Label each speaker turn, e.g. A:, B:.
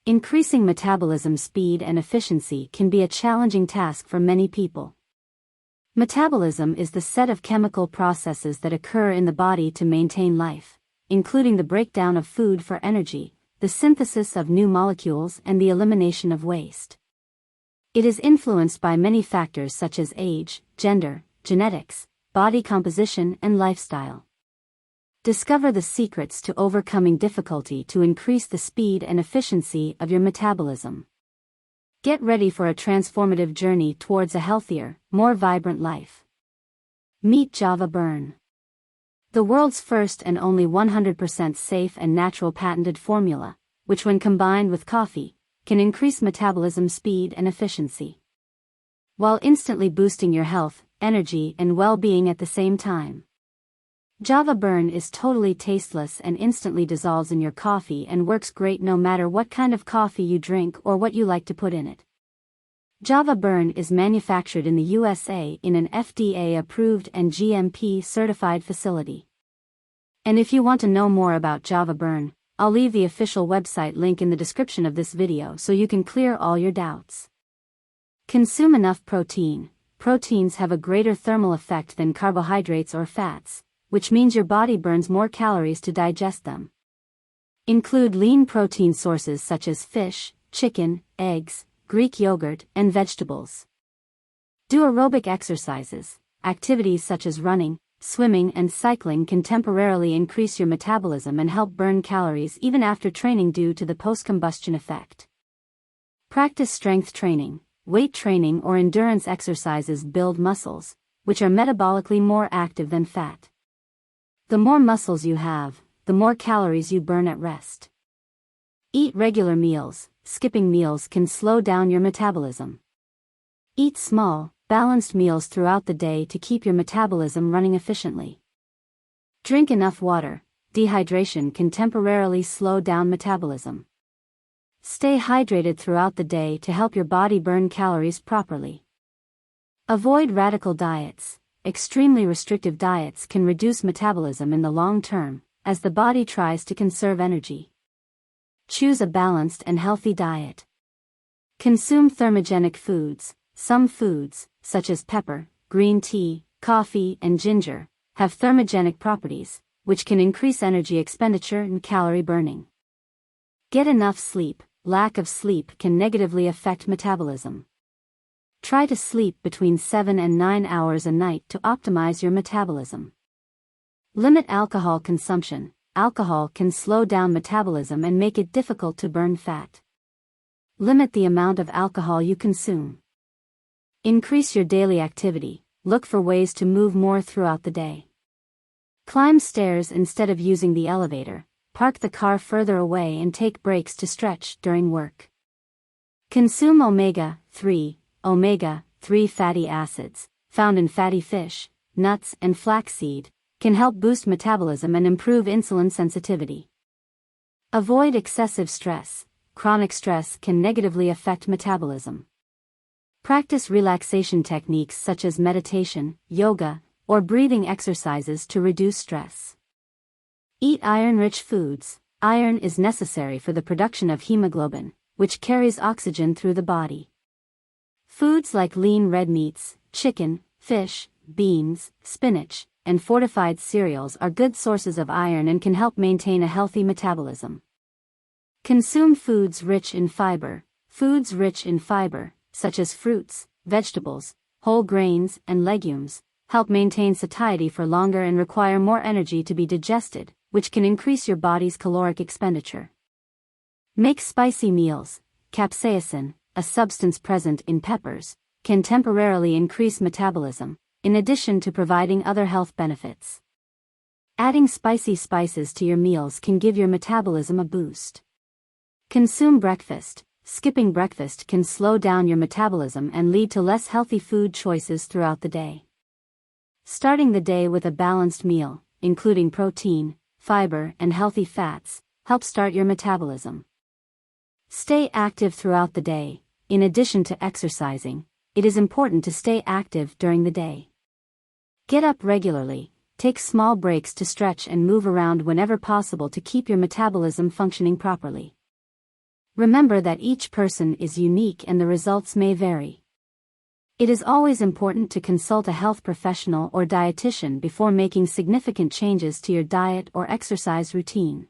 A: Increasing metabolism speed and efficiency can be a challenging task for many people. Metabolism is the set of chemical processes that occur in the body to maintain life, including the breakdown of food for energy, the synthesis of new molecules, and the elimination of waste. It is influenced by many factors such as age, gender, genetics, body composition, and lifestyle. Discover the secrets to overcoming difficulty to increase the speed and efficiency of your metabolism. Get ready for a transformative journey towards a healthier, more vibrant life. Meet Java Burn, the world's first and only 100% safe and natural patented formula, which when combined with coffee, can increase metabolism speed and efficiency, while instantly boosting your health, energy, and well-being at the same time. Java Burn is totally tasteless and instantly dissolves in your coffee and works great no matter what kind of coffee you drink or what you like to put in it. Java Burn is manufactured in the USA in an FDA-approved and GMP-certified facility. And if you want to know more about Java Burn, I'll leave the official website link in the description of this video so you can clear all your doubts. Consume enough protein. Proteins have a greater thermal effect than carbohydrates or fats, which means your body burns more calories to digest them. Include lean protein sources such as fish, chicken, eggs, Greek yogurt, and vegetables. Do aerobic exercises. Activities such as running, swimming, and cycling can temporarily increase your metabolism and help burn calories even after training due to the post-combustion effect. Practice strength training. Weight training or endurance exercises build muscles, which are metabolically more active than fat. The more muscles you have, the more calories you burn at rest. Eat regular meals. Skipping meals can slow down your metabolism. Eat small, balanced meals throughout the day to keep your metabolism running efficiently. Drink enough water. Dehydration can temporarily slow down metabolism. Stay hydrated throughout the day to help your body burn calories properly. Avoid radical diets. Extremely restrictive diets can reduce metabolism in the long term, as the body tries to conserve energy. Choose a balanced and healthy diet. Consume thermogenic foods. Some foods, such as pepper, green tea, coffee, and ginger, have thermogenic properties, which can increase energy expenditure and calorie burning. Get enough sleep. Lack of sleep can negatively affect metabolism. Try to sleep between 7 and 9 hours a night to optimize your metabolism. Limit alcohol consumption. Alcohol can slow down metabolism and make it difficult to burn fat. Limit the amount of alcohol you consume. Increase your daily activity. Look for ways to move more throughout the day. Climb stairs instead of using the elevator. Park the car further away and take breaks to stretch during work. Consume omega-3. Omega-3 fatty acids, found in fatty fish, nuts, and flaxseed, can help boost metabolism and improve insulin sensitivity. Avoid excessive stress. Chronic stress can negatively affect metabolism. Practice relaxation techniques such as meditation, yoga, or breathing exercises to reduce stress. Eat iron-rich foods. Iron is necessary for the production of hemoglobin, which carries oxygen through the body. Foods like lean red meats, chicken, fish, beans, spinach, and fortified cereals are good sources of iron and can help maintain a healthy metabolism. Consume foods rich in fiber. Foods rich in fiber, such as fruits, vegetables, whole grains, and legumes, help maintain satiety for longer and require more energy to be digested, which can increase your body's caloric expenditure. Make spicy meals. Capsaicin, a substance present in peppers, can temporarily increase metabolism, in addition to providing other health benefits. Adding spicy spices to your meals can give your metabolism a boost. Consume breakfast. Skipping breakfast can slow down your metabolism and lead to less healthy food choices throughout the day. Starting the day with a balanced meal, including protein, fiber, and healthy fats, helps start your metabolism. Stay active throughout the day. In addition to exercising, it is important to stay active during the day. Get up regularly. Take small breaks to stretch and move around whenever possible to keep your metabolism functioning properly. Remember that each person is unique and the results may vary. It is always important to consult a health professional or dietitian before making significant changes to your diet or exercise routine.